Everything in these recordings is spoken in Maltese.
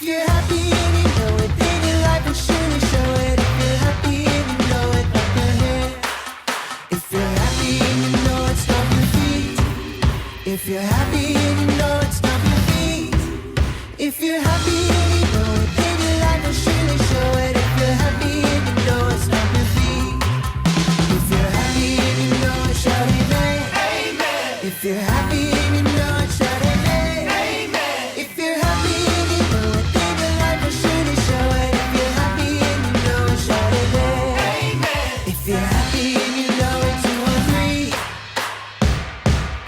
If you're happy and you know it, then your life will surely show it. If you're happy and you know it, clap your hands. If you're happy and you know it, stomp your feet. If you're happy and you know it, stomp your feet. If you're happy and you know it, then your life will surely show it. If you're happy and you know it, stomp your feet. If you're happy and you know it, shout amen. Amen. If you're happy and you know it, shout amen. Amen. If you're happy and you know it, then your life will surely show it. If you're happy and you know it, shout amen. Amen. If you're happy and you know it, 2 or 3.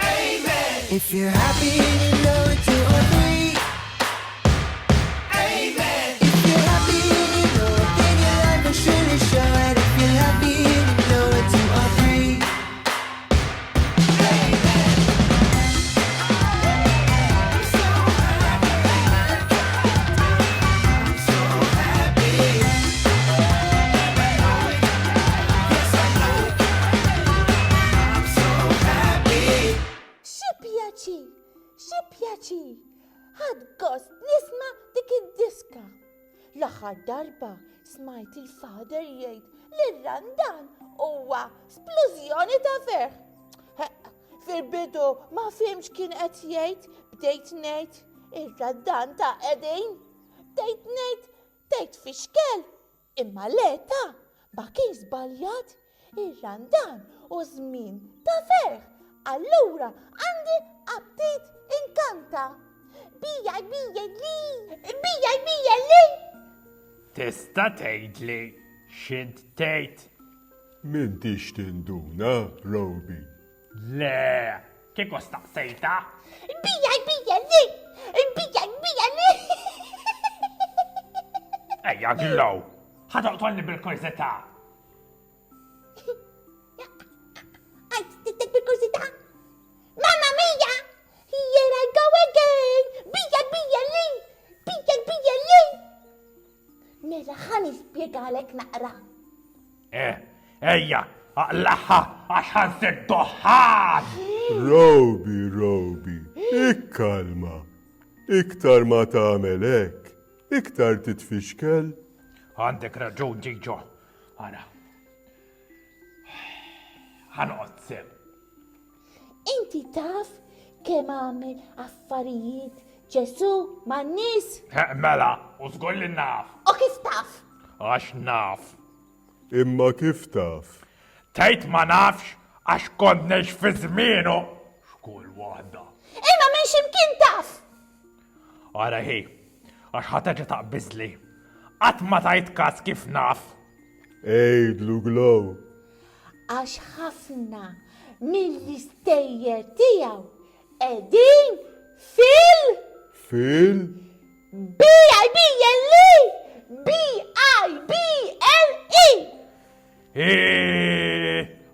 Amen. If you're happy and you know it, 2 or 3. Amen. If you're happy and you know it, then your life will surely show it. If you're happy and you know it, 2 or 3. Amen. I'm so happy. I'm so happy. Yes, I know. I'm so happy. Xi pjaċi, ħad gost nisma dik id-diska. L-aħħar darba smajt il-fader jgħid li r-randan huwa splużjoni ta' ferħ. Fil-bidu ma fimx kien qed jgħid, bdejt ngħid ir-randan ta' qegħdin. Bdejt ngħid tgħid fixkel, imma leta ma kien żbaljat ir-randan u żmien ta' ferħ. Allura għandi aptit inkanta. Bija li. Tista' tgħidli x'int tgħid? M'intix tinduna, Roby. Le, kieku staqsejta? Bija li. Ejja glow, ħadoqtolni bil-kurzità. Għajt tittek bil-kurzita. Mamma mia! Here I go again! Bija li! Mela ħan ispjegalek naqra. Ejja, aqlaħħa għax ħansir doħħan. Roby, ikkalma. Iktar ma tagħmel hekk, iktar titfixkel. Għandek raġun ġiġo. Ara. Ħanqod seb. Inti taf kemm għamel affarijiet Ġesu man-nies? Mela, u żgur li naf. U kif taf? Għax naf. Imma kif taf? Tgħid ma nafx għax kontnex fi żmienu. Xkull waħda. Imma minn x'imkien taf? Ara ħi, għax ħateġa taqbiżli. Qatt ma tajt każ kif naf. Ejdlu glow. Għax ħafna mill-istejjer tiegħu qegħdin fil- Fil? B-I-B-L-E!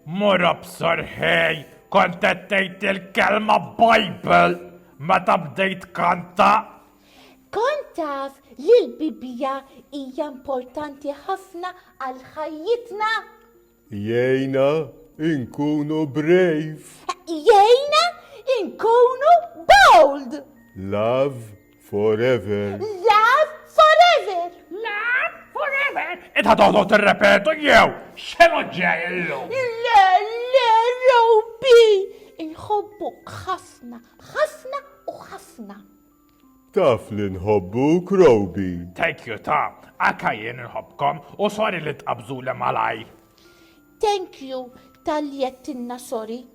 Mura b'sorħej, kont qed tgħid il-kelma Bible meta bdejt kanta. Kont taf li l-Bibja hija importanti ħafna għal ħajjitna. Jgħina inkunu brave. Jgħinna inkunu bold. Love forever. Love forever. Love forever. Idħa toħdu tirrepetu jew, x'elu ġej illum? Le, Roby. Inħobbuk ħafna u ħafna. Taf li nħobbuk, Roby. Thank you ta' anka jien inħobbkom u sorry li tqabżuli malaj. Thank you tal-li jettinna sorry.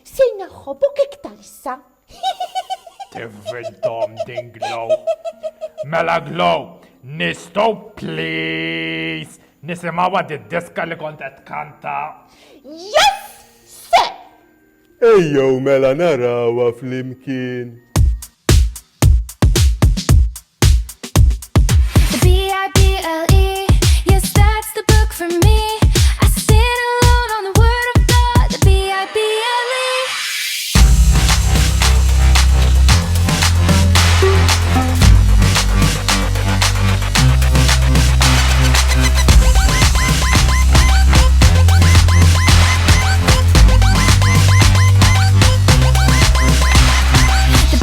Sejna ħobbuk iktar issa. Tivvidhom din glow. Mela glow, nistgħu please nisimgħu id-diska li kont qed kanta. Yes, sir! Ejjew mela narawha flimkien. The B-I-B-L-E, yes, that's the book for me. I stand alone on the word of God, the B-I-B-L-E. The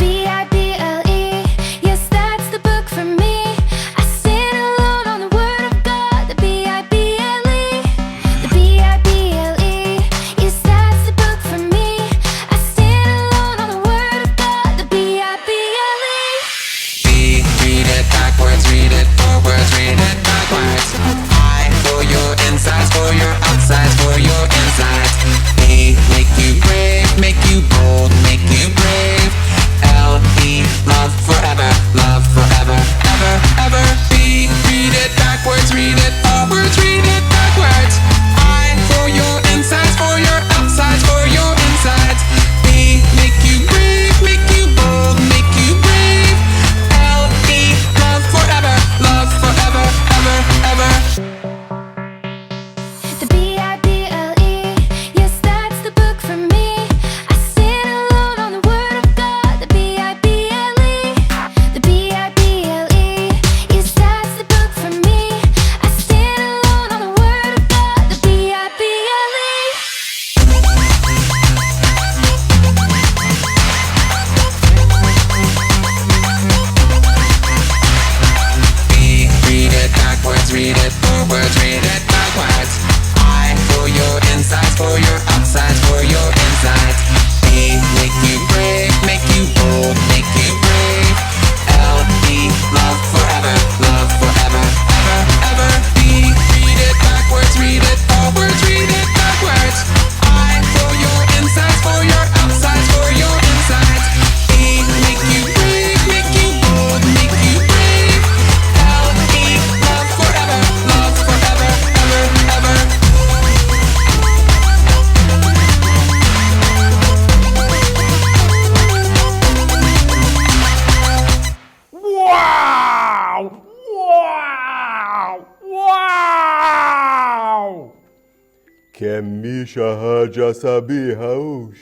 Kemmi xi ħaġa sabiħa hux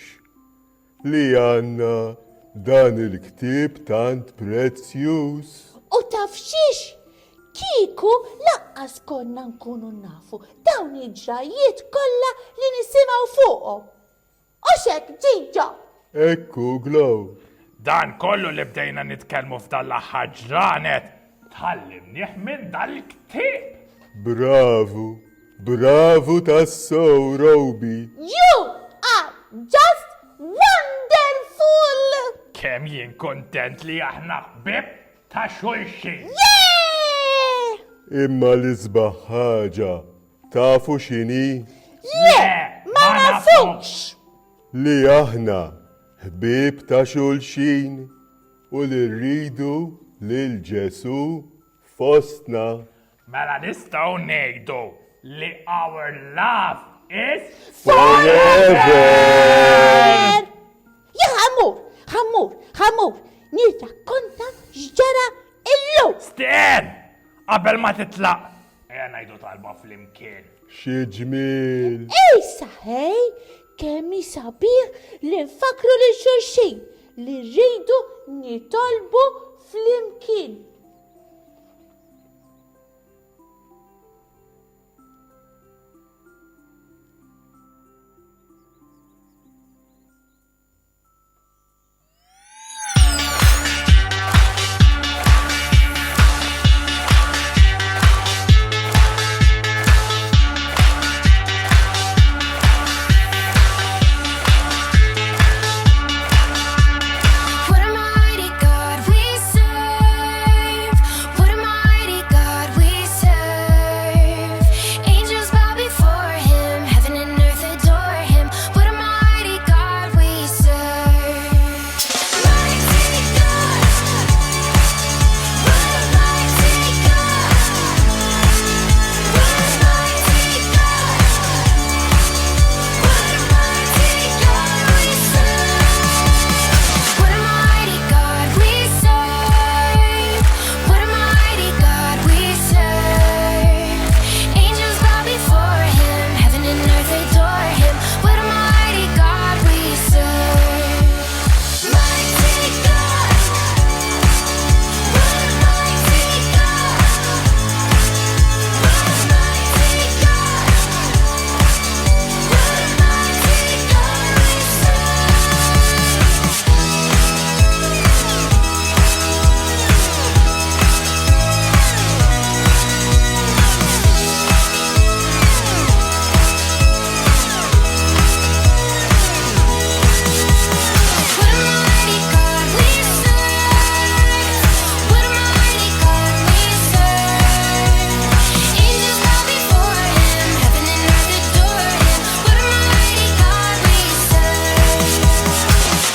li għandna dan il-ktieb tant prezzjuż. U taf xiex? Kiku laqqas konna nkunu nafu dawn il-ġrajiet kollha li nisimgħu fuqhom. U xek ġiġa. Ekku Glow. Dan kollu li bdejna nitkellmu f'dan l-aħħar ġranet tħallimnieh minn dal-ktieb. Bravu, bravu tassew, Roby. You are just wonderful! Kemm jien kontent li aħna ħbib ta' xulxin. Yeah! Imma l-isbaħ ħaġa tafu x'inhi Le, ma nafux! li aħna ħbieb ta' xulxin u li rridu lil Ġesu fostna. Mela nistgħu ngħidu li our love is Forever! Ja, ħamur, nirrakkonta x'ġara illum. Stan! Qabel ma titlaq, ngħidu talba flimkien. Xi ġmiel. Ej saħej, kemm sabiħ li nfakru li xulxin li rridu nitolbu flimkien. What a mighty God we serve. What a mighty God we serve. Angels bow before him, heaven and earth adore him. What a mighty God we serve. Mighty God. What a mighty God. What a mighty God. What a mighty God we serve. What a mighty God we serve. What a mighty God we serve. Angels bow before him, heaven and earth adore him. What a mighty God we serve. Mighty God. What a mighty God. What a mighty God. What a mighty God we What a mighty God we serve. What a mighty God we serve. Angels bow before him, heaven and earth adore him. What a mighty God we serve.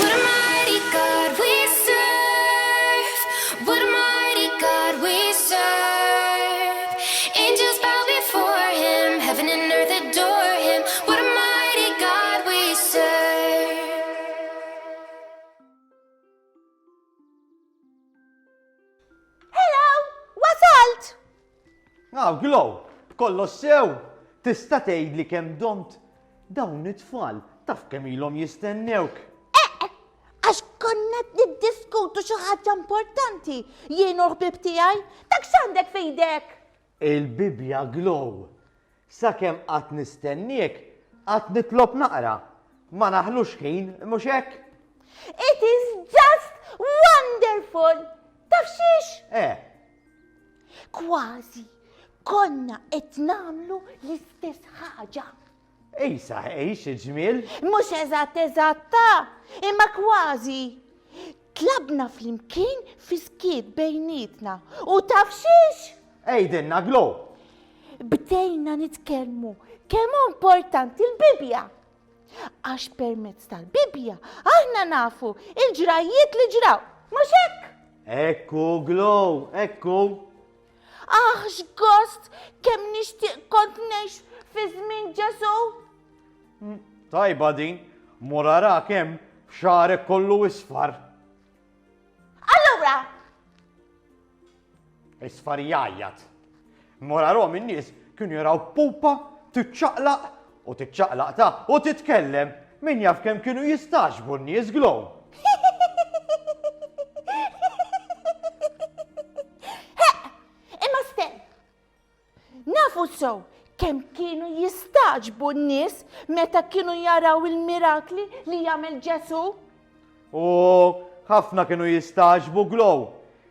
What a mighty God we serve. What a mighty God we serve. Angels bow before him, heaven and earth adore him. What a mighty God we serve. Hello, wasalt! Glow, kollox sew, tista' tgħidli kemm domt dawn it-tfal taf kemm ilhom jistennewk. Għax konna niddiskutu xi ħaġa importanti. Jien u ħbib tiegħi, dak x'għandek f'ejdek? Il-Bibja Glow, sakemm qatt nistenniek, qatt nitlob naqra. Ma naħlux ħin, mhux hekk? It is just wonderful! Taf xiex? Kważi konna qed nagħmlu l-istess ħaġa. Ejsa, xi ġmiel? Mhux eżatta, imma kważi. Tlabna flimkien fi skiet bejnietna u taf xiex? Ejdenna Glow. Bdejna nitkellmu kemm hu importanti l-Bibja. Għax permezz tal-Bibja aħna nafu il-ġrajiet li ġraw, mhux hekk? Ekku Glow, ekku. X'gost kemm nixtieq kont ngħix fi żmien Ġesu. Tajba din, morara kemm f'xarek kollu isfar. Allura, Isfar jajjat. Morarom in-nies kienu jaraw pupa tiċċaqlaq u tiċċaqlaqta u titkellem min jaf kemm kienu jistaġbu n-nies glow. Imma Stel, nafu sew kemm kienu jistaġbu n-nies meta kienu jaraw il-mirakli li jagħmel Ġesu? U ħafna kienu jistaġbu glow.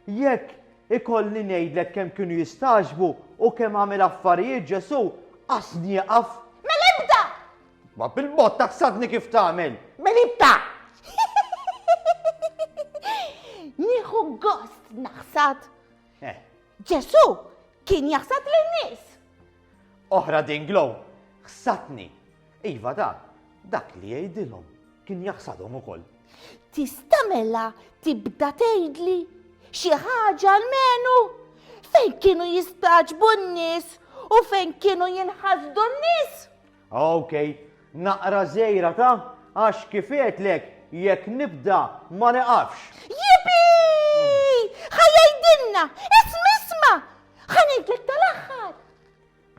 Jekk ikolli ngħidlek kemm kienu jistaġbu u kemm għamel affarijiet Ġesu, qasni jaqaf. Mela ibda! Ma bil-mod taħsadni kif tagħmel. Mela ibda! Nieħu gost naħsad. Eh, Ġesu kien jaħsad lin-nies. Oħra din glow, ħsatni. Iva dak li jgħidilhom kien jaħsadhom ukoll. Tista' mela tibda tgħidli xi ħaġa almenu fejn kienu jistaġbu n-nies u fejn kienu jinħasdu n-nies. Okej, naqra żejra għax kif għedlek jekk nibda ma neqafx. Jibi! Ħajajdilna! Isma! Ħanejdlek tal-aħħar.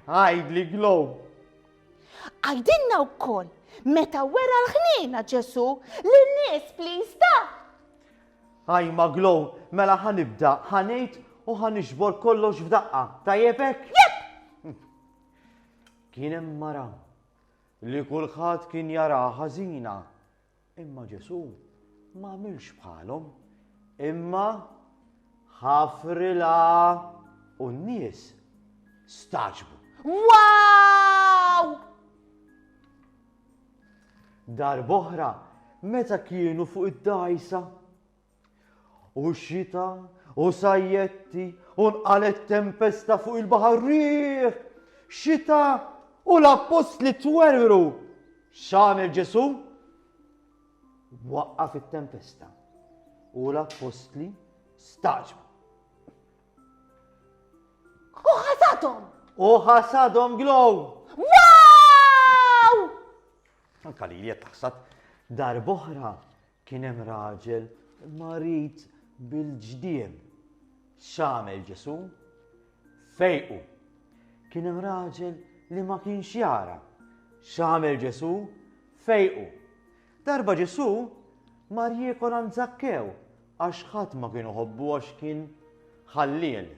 Għajdli glow. Għajdilna wkoll meta wera l-ħnina Ġesu lin-nies plista. Għajma glow, mela ħanibda ħanejt u ħanixbor kollox f'daqqa. Tajjebek? Kien hemm mara li kulħadd kien jara ħażina. Imma Ġesu ma għamilx bħalhom. Imma ħafrilha u n-nies staġbu. Wow! Darb'oħra meta kienu fuq id-dajsa u xita u sajjetti u nqalet tempesta fuq il-baħar riħ, xita u l-apostli twerru. X'għamel Ġesu? Waqqaf it-tempesta u l-apostli staġbu. U ħasadhom! U ħasadhom glow. Wow! Anka li jiet taħsad darb'oħra kien hemm raġel marit bil-ġdiem. X'għamel Ġesu? Fejqu. Kien hemm raġel li ma kienx jara. X'għamel Ġesu? Fejqu. Darba Ġesu mar jiekol għand Zakkew għax ħadd ma kienu ħobbu għax kien ħalliel.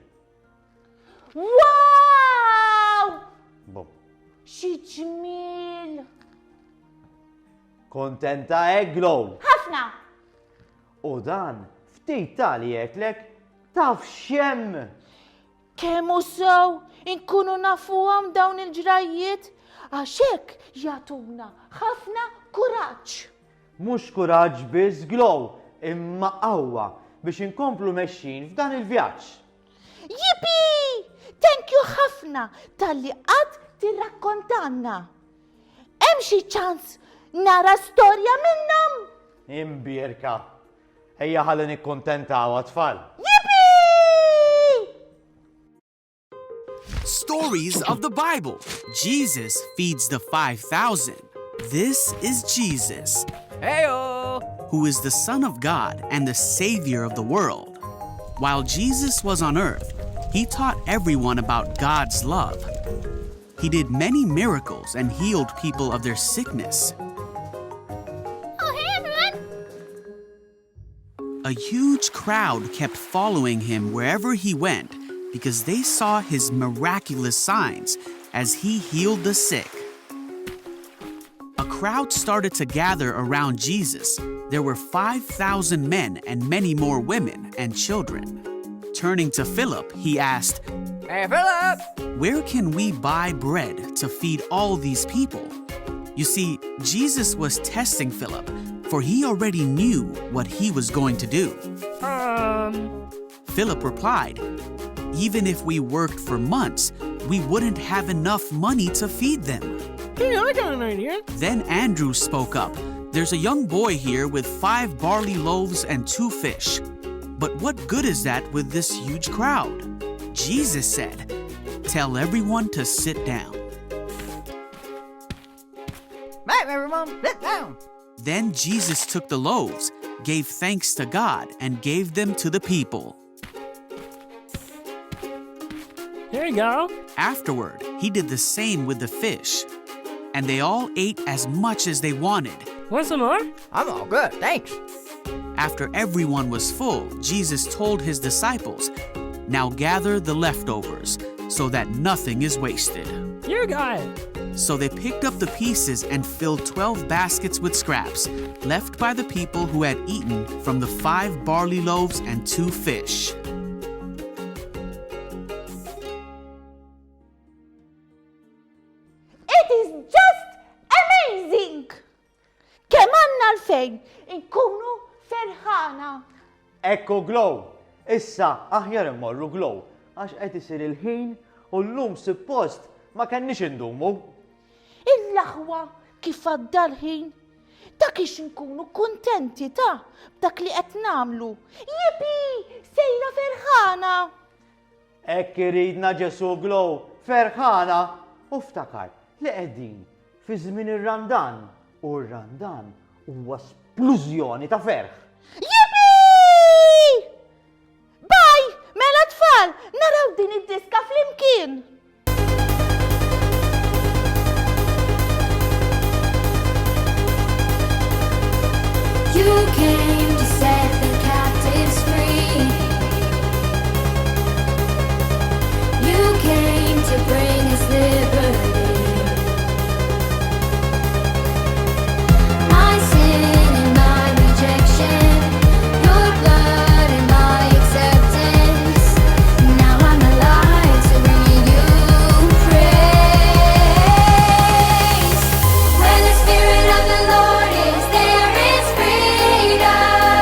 Wow! Bom. Xi ġmiel! Kontenta glow. Ħafna! U dan ftit tali jgħidlek taf xemm. Kemm hu sew inkunu nafuhom dawn il-ġrajiet għax hekk jagħtuna ħafna kuraġġ. Mhux kuraġġ biss glow, imma qawwa biex inkomplu mexxin f'dan il-vjaġġ. Yipi! Thank you ħafna tal-li qatt tirrakkontanna. Hemm xi ċans nara storja minnhom? Imbierka. Ejja ħalli nikkuntentaw għat-tfal. Yipi! Stories of the Bible. Jesus feeds the 5,000. This is Jesus, who is the Son of God and the Savior of the world. While Jesus was on earth, he taught everyone about God's love. He did many miracles and healed people of their sickness. Oh, hey, everyone! A huge crowd kept following him wherever he went because they saw his miraculous signs as he healed the sick. A crowd started to gather around Jesus. There were 5,000 men and many more women and children. Turning to Philip, he asked, Hey, Philip! "Where can we buy bread to feed all these people?" You see, Jesus was testing Philip, for he already knew what he was going to do. Philip replied, "Even if we worked for months, we wouldn't have enough money to feed them." Hey, I got an idea. Then Andrew spoke up. "There's a young boy here with 5 barley loaves and 2 fish. But what good is that with this huge crowd?" Jesus said, "Tell everyone to sit down." Right, everyone, sit down. Then Jesus took the loaves, gave thanks to God, and gave them to the people. Here you go. Afterward, he did the same with the fish. and they all ate as much as they wanted. Want some more? I'm all good, thanks. After everyone was full, Jesus told his disciples, "Now gather the leftovers, so that nothing is wasted." You got it. So they picked up the pieces and filled 12 baskets with scraps, left by the people who had eaten from the 5 barley loaves and 2 fish. It is just amazing! Kemm għandna l-fejn inkunu ferħana. Ekku Glow, issa aħjar immorru Glow, għax qed isir il-ħin u llum suppost ma kenniex indumu. Il-laħwa kif għadda l-ħin. Ta' kiex nkunu kuntenti ta' dak li qed nagħmlu. Yipi, sejra ferħana. Ekk iridna Ġesu Glow, ferħana, u ftakar li qegħdin fi żmien ir-Randan u r-Randan huwa splużjoni ta' ferħ. Yipi! Baj, mela tfal, naraw din id-diska flimkien. You came to set the captives free. You came to bring us liberty. My sin and my rejection, your blood and my acceptance. Now I'm alive to bring you praise. Where the Spirit of the Lord is, there is freedom.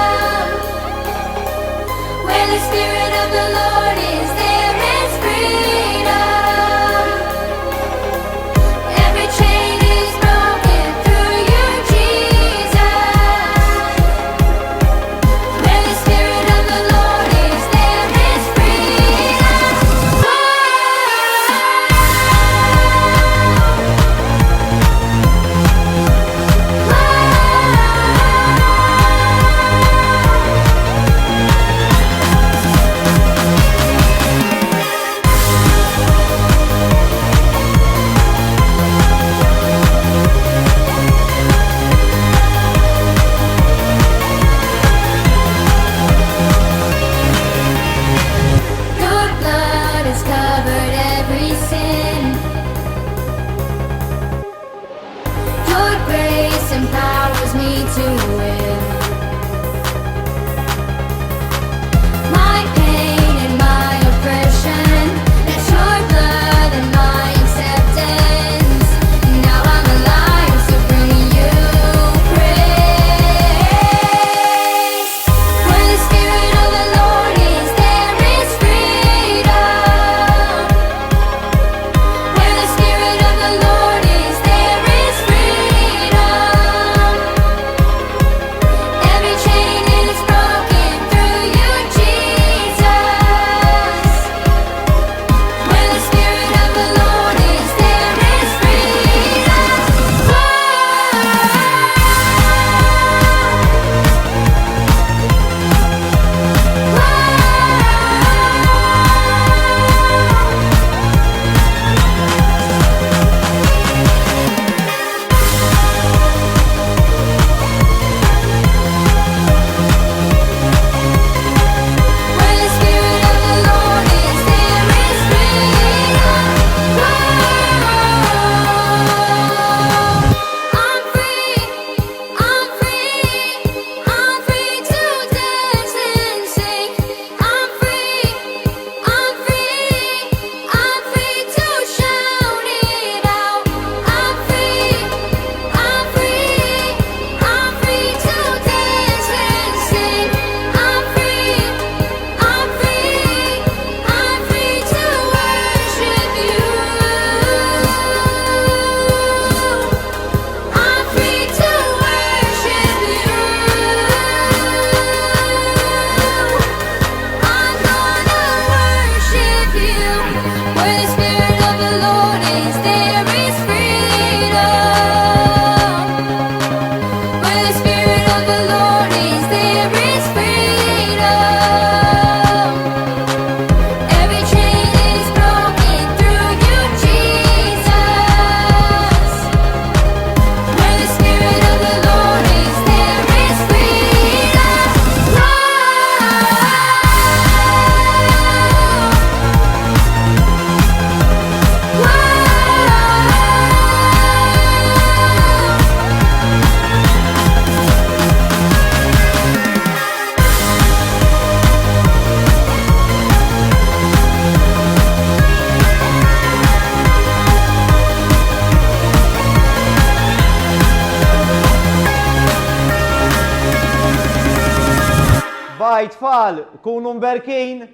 tfal, kunu mberkin.